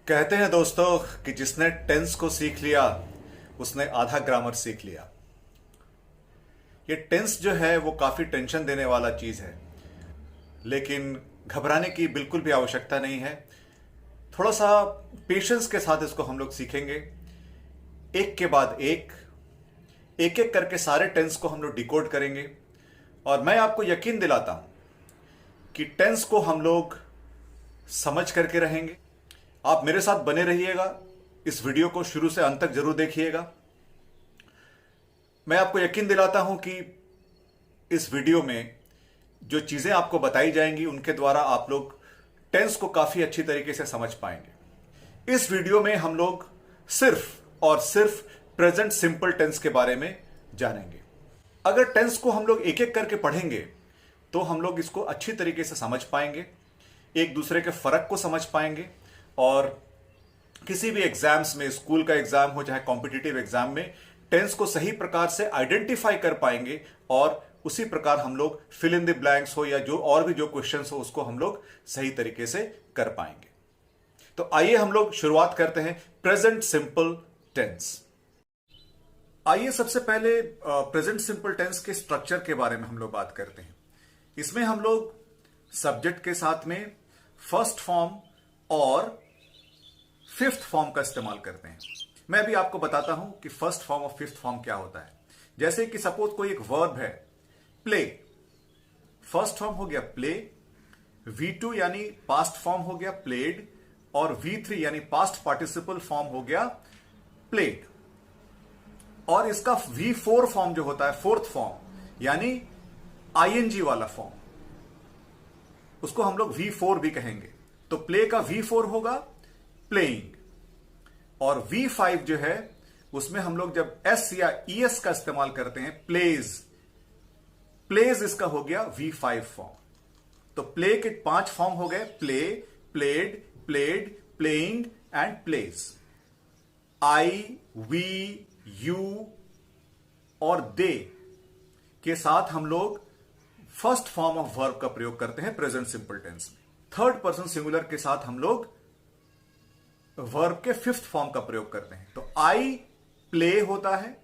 कहते हैं दोस्तों कि जिसने टेंस को सीख लिया उसने आधा ग्रामर सीख लिया। ये टेंस जो है वो काफी टेंशन देने वाला चीज है, लेकिन घबराने की बिल्कुल भी आवश्यकता नहीं है। थोड़ा सा पेशेंस के साथ इसको हम लोग सीखेंगे। एक के बाद एक एक करके सारे टेंस को हम लोग डिकोड करेंगे। और मैं आपको यकीन दिलाता हूं कि टेंस को हम लोग समझ करके रहेंगे। आप मेरे साथ बने रहिएगा, इस वीडियो को शुरू से अंत तक जरूर देखिएगा। मैं आपको यकीन दिलाता हूं कि इस वीडियो में जो चीजें आपको बताई जाएंगी उनके द्वारा आप लोग टेंस को काफी अच्छी तरीके से समझ पाएंगे। इस वीडियो में हम लोग सिर्फ और सिर्फ प्रेजेंट सिंपल टेंस के बारे में जानेंगे। अगर टेंस को हम लोग एक एक करके पढ़ेंगे तो हम लोग इसको अच्छी तरीके से समझ पाएंगे, एक दूसरे के फर्क को समझ पाएंगे और किसी भी एग्जाम्स में, स्कूल का एग्जाम हो चाहे कॉम्पिटिटिव एग्जाम में, टेंस को सही प्रकार से आइडेंटिफाई कर पाएंगे और उसी प्रकार हम लोग फिल इन द ब्लैंक्स हो या जो और भी जो क्वेश्चंस हो उसको हम लोग सही तरीके से कर पाएंगे। तो आइए हम लोग शुरुआत करते हैं प्रेजेंट सिंपल टेंस। आइए सबसे पहले प्रेजेंट सिंपल टेंस के स्ट्रक्चर के बारे में हम लोग बात करते हैं। इसमें हम लोग सब्जेक्ट के साथ में फर्स्ट फॉर्म और फिफ्थ फॉर्म का इस्तेमाल करते हैं। मैं भी आपको बताता हूं कि फर्स्ट फॉर्म और फिफ्थ फॉर्म क्या होता है। जैसे कि सपोज कोई एक वर्ब है प्ले, फर्स्ट फॉर्म हो गया प्ले, V2 यानी पास्ट फॉर्म हो गया प्लेड और V3 यानी पास्ट पार्टिसिपल फॉर्म हो गया प्लेड। और इसका V4 फॉर्म जो होता है, फोर्थ फॉर्म यानी ING वाला फॉर्म, उसको हम लोग V4 भी कहेंगे। तो प्ले का V4 होगा प्लेइंग और V5 जो है उसमें हम लोग जब S या ES का इस्तेमाल करते हैं, प्लेज, प्लेज इसका हो गया V5 फॉर्म। तो प्ले के 5 फॉर्म हो गए, play, played, played, playing and plays. I, we, you और दे के साथ हम लोग फर्स्ट फॉर्म ऑफ वर्ब का प्रयोग करते हैं प्रेजेंट सिंपल टेंस में। थर्ड पर्सन सिंगुलर के साथ हम लोग वर्ब के फिफ्थ फॉर्म का प्रयोग करते हैं। तो आई प्ले होता है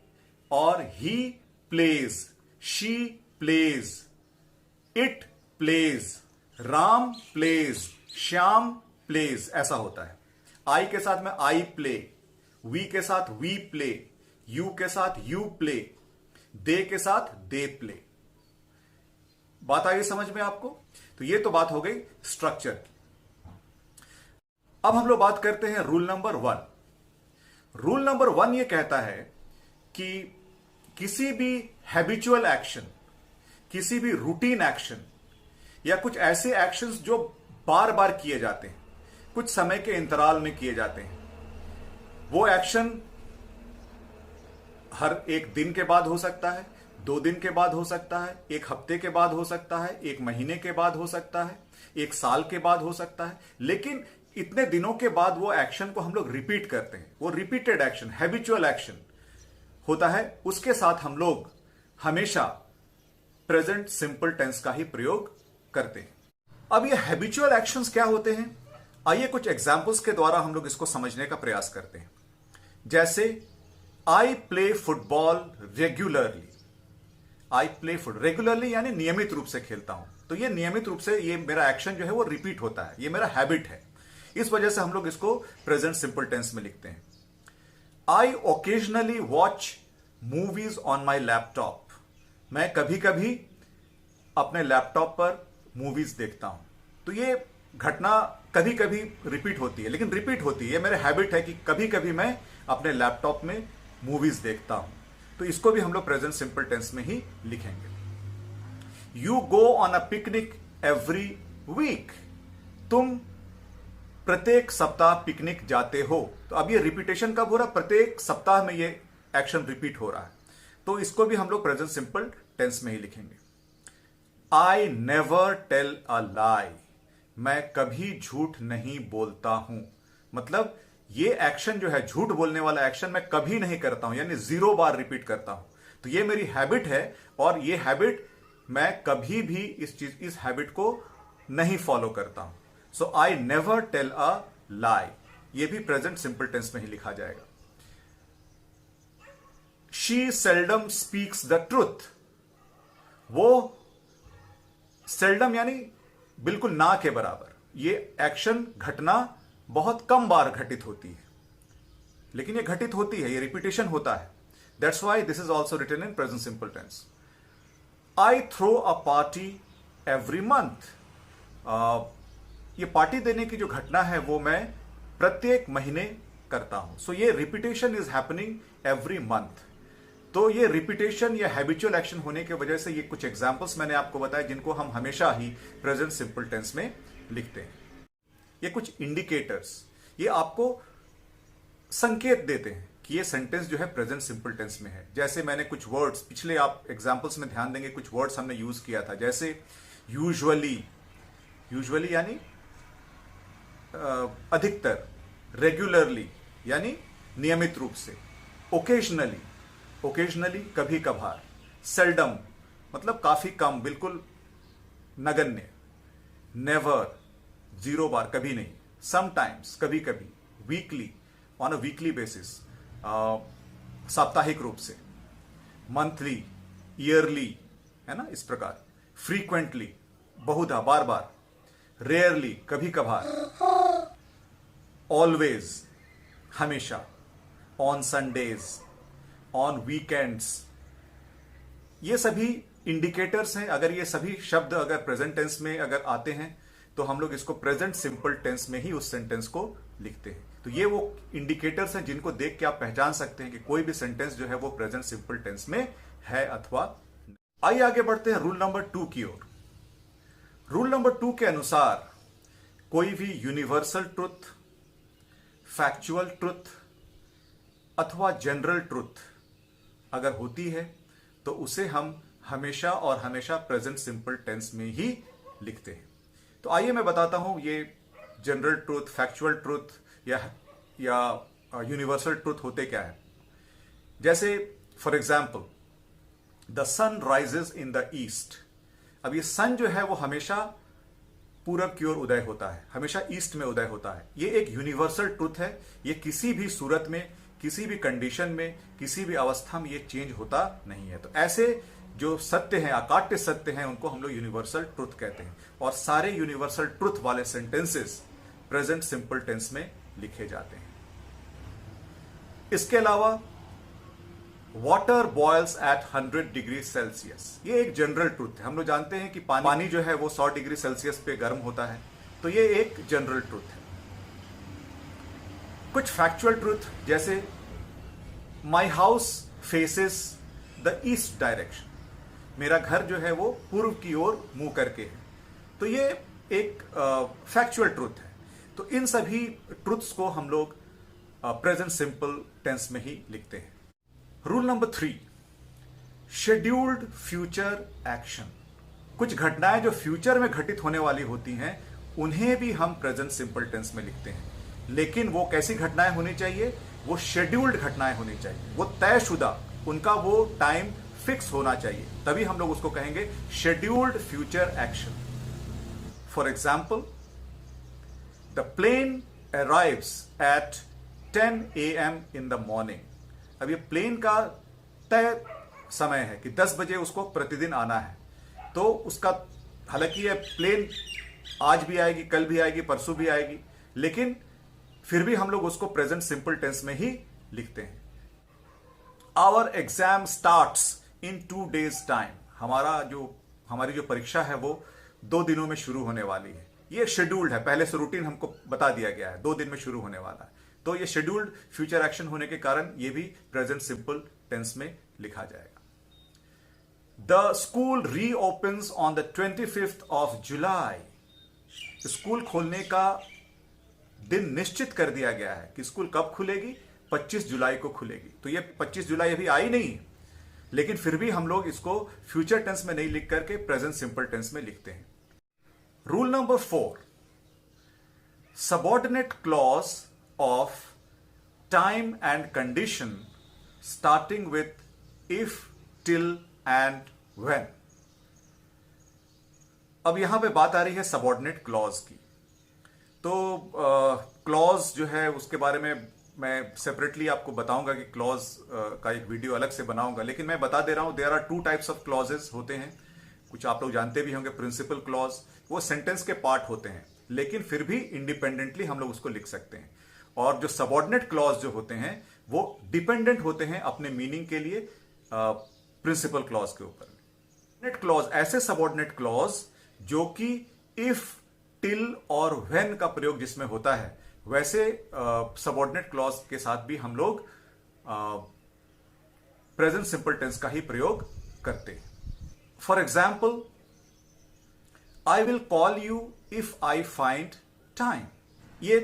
और he plays, she plays, it plays, Ram plays, Shyam plays, ऐसा होता है। आई के साथ में आई प्ले, वी के साथ वी प्ले, यू के साथ यू प्ले, दे के साथ दे प्ले। बात आई समझ में आपको? तो ये तो बात हो गई स्ट्रक्चर की। अब हम लोग बात करते हैं रूल नंबर 1। रूल नंबर 1 ये कहता है कि किसी भी हैबिचुअल एक्शन, किसी भी रूटीन एक्शन या कुछ ऐसे एक्शंस जो बार बार किए जाते हैं, कुछ समय के इंतराल में किए जाते हैं, वो एक्शन हर एक दिन के बाद हो सकता है, 2 दिन के बाद हो सकता है, 1 हफ्ते के बाद हो सकता है, 1 महीने के बाद हो सकता है, 1 साल के बाद हो सकता है, लेकिन इतने दिनों के बाद वो एक्शन को हम लोग रिपीट करते हैं। वो रिपीटेड एक्शन, हैबिचुअल एक्शन होता है, उसके साथ हम लोग हमेशा प्रेजेंट सिंपल टेंस का ही प्रयोग करते हैं। अब ये हैबिचुअल एक्शंस क्या होते हैं, आइए कुछ एग्जांपल्स के द्वारा हम लोग इसको समझने का प्रयास करते हैं। जैसे I play football regularly. I play football regularly यानी नियमित रूप से खेलता हूं। तो ये नियमित रूप से ये मेरा एक्शन जो है वो रिपीट होता है, ये मेरा हैबिट है। इस वजह से हम लोग इसको प्रेजेंट सिंपल टेंस में लिखते हैं। I occasionally watch movies on my laptop. मैं कभी कभी अपने लैपटॉप पर मूवीज देखता हूं। तो ये घटना कभी कभी रिपीट होती है, लेकिन रिपीट होती है, मेरा हैबिट है कि कभी कभी मैं अपने लैपटॉप में मूवीज देखता हूं। तो इसको भी हम लोग प्रेजेंट सिंपल टेंस में ही लिखेंगे। You go on a picnic every week. तुम प्रत्येक सप्ताह पिकनिक जाते हो। तो अब ये रिपीटेशन कब हो रहा है, प्रत्येक सप्ताह में ये एक्शन रिपीट हो रहा है। तो इसको भी हम लोग प्रेजेंट सिंपल टेंस में ही लिखेंगे। आई नेवर टेल अ लाई। मैं कभी झूठ नहीं बोलता हूं। मतलब ये एक्शन जो है, झूठ बोलने वाला एक्शन, मैं कभी नहीं करता हूं, यानी 0 बार रिपीट करता हूं। तो ये मेरी हैबिट है और ये हैबिट मैं कभी भी इस हैबिट को नहीं फॉलो करता हूं। सो आई नेवर टेल अ लाई। ये भी प्रेजेंट सिंपल टेंस में ही लिखा जाएगा। She seldom speaks the truth, वो सेल्डम यानी बिल्कुल ना के बराबर, ये एक्शन घटना बहुत कम बार घटित होती है, लेकिन ये घटित होती है, ये रिपीटेशन होता है। That's why this is also written in present simple tense. I throw a party every month, ये पार्टी देने की जो घटना है वो मैं प्रत्येक महीने करता हूं। सो ये repetition is happening every month. तो ये रिपीटेशन या हैबिचुअल एक्शन होने की वजह से ये कुछ एग्जांपल्स मैंने आपको बताया जिनको हम हमेशा ही प्रेजेंट सिंपल टेंस में लिखते हैं। ये कुछ इंडिकेटर्स, ये आपको संकेत देते हैं कि ये सेंटेंस जो है प्रेजेंट सिंपल टेंस में है। जैसे मैंने कुछ वर्ड्स पिछले आप एग्जांपल्स में ध्यान देंगे, कुछ वर्ड्स हमने यूज किया था, जैसे यूजुअली, यूजुअली यानी अधिकतर, रेगुलरली यानी नियमित रूप से, ओकेजनली, ओकेजनली कभी कभार, सेल्डम मतलब काफी कम, बिल्कुल नगण्य, नेवर जीरो बार कभी नहीं, समटाइम्स कभी कभी, weekly on a weekly basis साप्ताहिक रूप से, मंथली, ईयरली, है ना, इस प्रकार, फ्रीक्वेंटली बहुधा बार बार, रेयरली कभी कभार, ऑलवेज हमेशा, ऑन संडेज, ऑन वीकेंड्स, ये सभी इंडिकेटर्स हैं। अगर ये सभी शब्द अगर प्रेजेंट टेंस में अगर आते हैं तो हम लोग इसको प्रेजेंट सिंपल टेंस में ही उस सेंटेंस को लिखते हैं। तो ये वो इंडिकेटर्स हैं जिनको देख के आप पहचान सकते हैं कि कोई भी सेंटेंस जो है वो प्रेजेंट सिंपल टेंस में है अथवा नहीं। आइए आगे बढ़ते हैं रूल नंबर 2 की ओर। रूल नंबर 2 के अनुसार कोई भी यूनिवर्सल ट्रुथ, फैक्चुअल ट्रुथ अथवा जनरल ट्रुथ अगर होती है तो उसे हम हमेशा और हमेशा प्रेजेंट सिंपल टेंस में ही लिखते हैं। तो आइए मैं बताता हूं ये जनरल ट्रुथ, फैक्चुअल ट्रुथ या यूनिवर्सल ट्रुथ होते क्या है। जैसे for example, the sun rises in the east. अब ये सन जो है वो हमेशा पूरब की ओर उदय होता है, हमेशा ईस्ट में उदय होता है। ये एक यूनिवर्सल ट्रुथ है, ये किसी भी सूरत में, किसी भी कंडीशन में, किसी भी अवस्था में ये चेंज होता नहीं है। तो ऐसे जो सत्य हैं, अकाट्य सत्य हैं, उनको हम लोग यूनिवर्सल ट्रुथ कहते हैं। और सारे यूनिवर्सल ट्रुथ वाले सेंटेंसेस प्रेजेंट सिंपल टेंस में लिखे जाते हैं। इसके अलावा water boils at 100 degree Celsius, ये एक जनरल ट्रुथ है। हम लोग जानते हैं कि पानी जो है वो 100 डिग्री सेल्सियस पे गर्म होता है, तो ये एक जनरल ट्रुथ है। कुछ फैक्चुअल ट्रुथ जैसे my house faces the east direction, मेरा घर जो है वो पूर्व की ओर मुंह करके है, तो ये एक फैक्चुअल ट्रुथ है। तो इन सभी ट्रुथ्स को हम लोग प्रेजेंट सिंपल टेंस में ही लिखते हैं। Rule number 3, scheduled future action. कुछ घटनाएं जो फ्यूचर में घटित होने वाली होती हैं उन्हें भी हम प्रेजेंट सिंपल टेंस में लिखते हैं, लेकिन वो कैसी घटनाएं होनी चाहिए? वो शेड्यूल्ड घटनाएं होनी चाहिए, वो तयशुदा, उनका वो टाइम फिक्स होना चाहिए, तभी हम लोग उसको कहेंगे scheduled future action. For example, the plane arrives at 10 AM in the morning. अब ये प्लेन का तय समय है कि 10 बजे उसको प्रतिदिन आना है, तो उसका, हालांकि ये प्लेन आज भी आएगी, कल भी आएगी, परसों भी आएगी, लेकिन फिर भी हम लोग उसको प्रेजेंट सिंपल टेंस में ही लिखते हैं। Our exam starts in 2 days time. हमारी जो परीक्षा है वो 2 दिनों में शुरू होने वाली है। ये शेड्यूल्ड है, पहले से रूटीन हमको बता दिया गया है, 2 दिन में शुरू होने वाला है। तो ये शेड्यूल्ड फ्यूचर एक्शन होने के कारण ये भी प्रेजेंट सिंपल टेंस में लिखा जाएगा। The school reopens on the 25th of July। School खोलने का दिन निश्चित कर दिया गया है कि स्कूल कब खुलेगी, 25 जुलाई को खुलेगी। तो ये 25 जुलाई अभी आई नहीं, लेकिन फिर भी हम लोग इसको फ्यूचर टेंस में नहीं लिख करके प्रेजेंट सिंपल टेंस में लिखते हैं। Rule number 4, subordinate clause of time and condition starting with if, till and when. अब यहां पे बात आ रही है सबऑर्डिनेट क्लॉज की। तो क्लॉज जो है उसके बारे में मैं सेपरेटली आपको बताऊंगा कि क्लॉज का एक वीडियो अलग से बनाऊंगा, लेकिन मैं बता दे रहा हूं there are two types of clauses होते हैं। कुछ आप लोग जानते भी होंगे, प्रिंसिपल क्लॉज, वो सेंटेंस के पार्ट होते हैं लेकिन फिर भी इंडिपेंडेंटली हम लोग उसको लिख सकते हैं। और जो सबऑर्डिनेट क्लॉज जो होते हैं वो डिपेंडेंट होते हैं अपने मीनिंग के लिए प्रिंसिपल क्लॉज के ऊपर। नेट क्लॉज ऐसे सबऑर्डिनेट क्लॉज जो कि इफ, टिल और व्हेन का प्रयोग जिसमें होता है, वैसे सबऑर्डिनेट क्लॉज के साथ भी हम लोग प्रेजेंट सिंपल टेंस का ही प्रयोग करते हैं। For example, I will call you if I find time. ये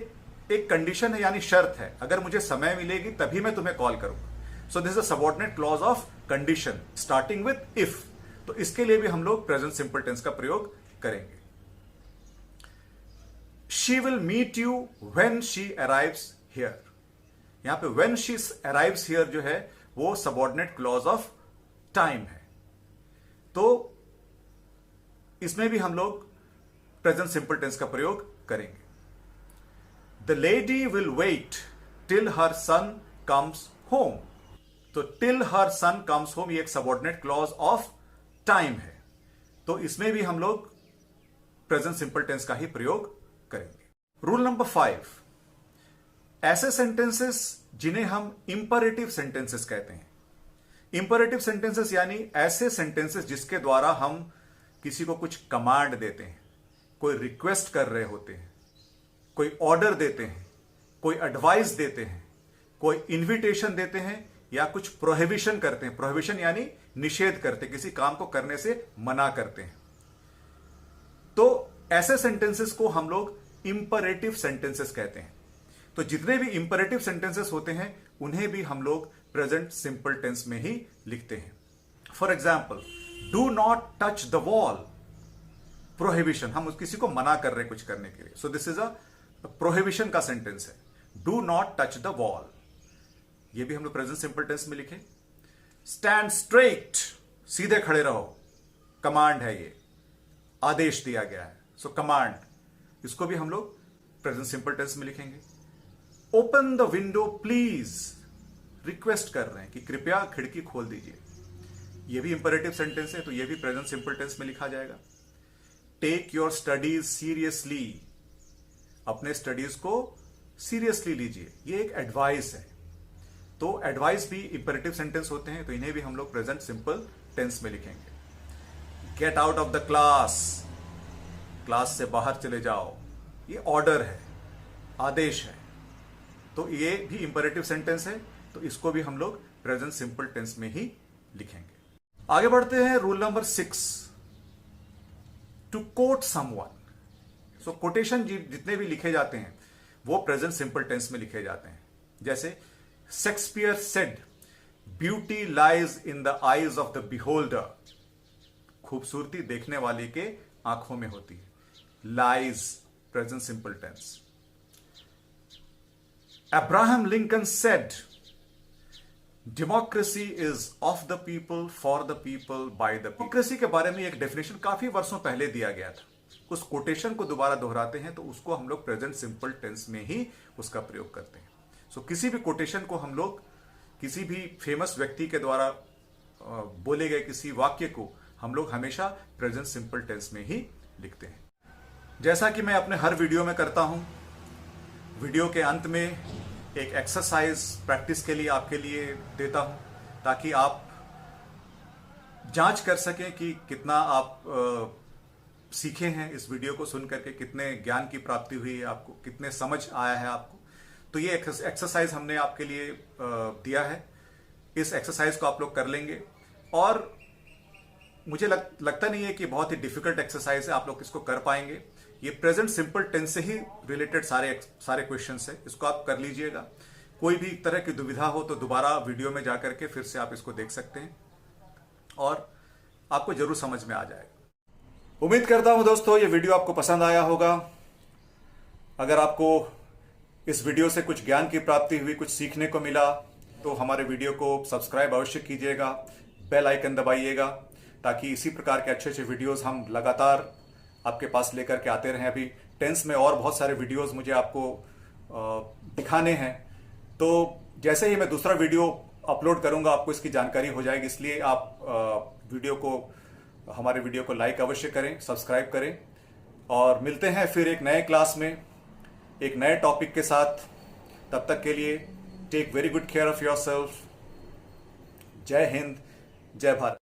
एक कंडीशन है, यानी शर्त है, अगर मुझे समय मिलेगी तभी मैं तुम्हें कॉल करूंगा। So this is a subordinate clause of condition starting with if. तो इसके लिए भी हम लोग प्रेजेंट सिंपल टेंस का प्रयोग करेंगे। She will meet you when she arrives here. यहां पे व्हेन शी अराइव्स हियर जो है वो सबऑर्डिनेट क्लॉज ऑफ टाइम है। तो इसमें भी हम लोग प्रेजेंट सिंपल टेंस का प्रयोग करेंगे। The lady will wait till her son comes home. तो till her son comes home ये एक सबऑर्डिनेट क्लॉज ऑफ टाइम है, तो इसमें भी हम लोग प्रेजेंट सिंपल टेंस का ही प्रयोग करेंगे। रूल नंबर 5, ऐसे सेंटेंसेस जिन्हें हम इंपरेटिव सेंटेंसेस कहते हैं। इंपरेटिव सेंटेंसेस यानी ऐसे सेंटेंसेस जिसके द्वारा हम किसी को कुछ कमांड देते हैं, कोई रिक्वेस्ट कर रहे होते हैं, कोई ऑर्डर देते हैं, कोई एडवाइस देते हैं, कोई इन्विटेशन देते हैं या कुछ प्रोहिबिशन करते हैं। प्रोहिबिशन यानी निषेध करते, किसी काम को करने से मना करते हैं। तो ऐसे सेंटेंसेस को हम लोग इंपरेटिव सेंटेंसेस कहते हैं। तो जितने भी इंपरेटिव सेंटेंसेस होते हैं उन्हें भी हम लोग प्रेजेंट सिंपल टेंस में ही लिखते हैं। For example, do not touch the wall. Prohibition, हम किसी को मना कर रहे हैं कुछ करने के लिए। So this is a prohibition का सेंटेंस है, do not touch the wall. ये भी हम लोग प्रेजेंट सिंपल टेंस में लिखे। स्टैंड स्ट्रेट, सीधे खड़े रहो, कमांड है, ये आदेश दिया गया है। सो कमांड, इसको भी हम लोग प्रेजेंट सिंपल टेंस में लिखेंगे। Open the window please, request कर रहे हैं कि कृपया खिड़की खोल दीजिए। ये भी इंपरेटिव सेंटेंस है, तो ये भी प्रेजेंट सिंपल टेंस में लिखा जाएगा। टेक योर स्टडीज सीरियसली, अपने स्टडीज को सीरियसली लीजिए, ये एक एडवाइस है। तो एडवाइस भी इंपरेटिव सेंटेंस होते हैं, तो इन्हें भी हम लोग प्रेजेंट सिंपल टेंस में लिखेंगे। Get out of the class, class से बाहर चले जाओ, ये ऑर्डर है, आदेश है। तो ये भी इंपरेटिव सेंटेंस है, तो इसको भी हम लोग प्रेजेंट सिंपल टेंस में ही लिखेंगे। आगे बढ़ते हैं। Rule number 6, to quote someone. So quotation जितने भी लिखे जाते हैं वो प्रेजेंट सिंपल टेंस में लिखे जाते हैं। जैसे Shakespeare said, beauty lies in the eyes of the beholder. खूबसूरती देखने वाले के आंखों में होती है। Lies, present simple tense. Abraham Lincoln said, democracy is of the people, for the people, by the people. Democracy के बारे में एक डेफिनेशन काफी वर्षों पहले दिया गया था। उस कोटेशन को दोबारा दोहराते हैं तो उसको हम लोग प्रेजेंट सिंपल टेंस में ही उसका प्रयोग करते हैं। सो किसी भी कोटेशन को हम लोग किसी भी फेमस व्यक्ति के द्वारा बोले गए किसी वाक्य को हम लोग हमेशा प्रेजेंट सिंपल टेंस में ही लिखते हैं। जैसा कि मैं अपने हर वीडियो में करता हूं, वीडियो के अंत में एक एक्सरसाइज प्रैक्टिस के लिए आपके लिए देता हूं, ताकि आप जांच कर सकें कि कितना आप सीखे हैं इस वीडियो को सुन करके, कितने ज्ञान की प्राप्ति हुई है आपको, कितने समझ आया है आपको। तो ये एक्सरसाइज हमने आपके लिए दिया है। इस एक्सरसाइज को आप लोग कर लेंगे और मुझे लगता नहीं है कि बहुत ही डिफिकल्ट एक्सरसाइज है, आप लोग इसको कर पाएंगे। ये प्रेजेंट सिंपल टेंस से ही रिलेटेड सारे क्वेश्चंस है, इसको आप कर लीजिएगा। कोई भी तरह की दुविधा हो तो दोबारा वीडियो में जाकर के फिर से आप इसको देख सकते हैं और आपको जरूर समझ में आ जाएगा। उम्मीद करता हूं दोस्तों ये वीडियो आपको पसंद आया होगा। अगर आपको इस वीडियो से कुछ ज्ञान की प्राप्ति हुई, कुछ सीखने को मिला, तो हमारे वीडियो को सब्सक्राइब अवश्य कीजिएगा, बेल आइकन दबाइएगा, ताकि इसी प्रकार के अच्छे अच्छे वीडियोस हम लगातार आपके पास लेकर के आते रहें। अभी टेंस में और बहुत सारे वीडियोस मुझे आपको दिखाने हैं। तो जैसे ही मैं दूसरा वीडियो अपलोड करूंगा आपको इसकी जानकारी हो जाएगी, इसलिए आप हमारे वीडियो को लाइक अवश्य करें, सब्सक्राइब करें, और मिलते हैं फिर एक नए क्लास में एक नए टॉपिक के साथ। तब तक के लिए take very good care of yourself. Jai Hind, जय भारत।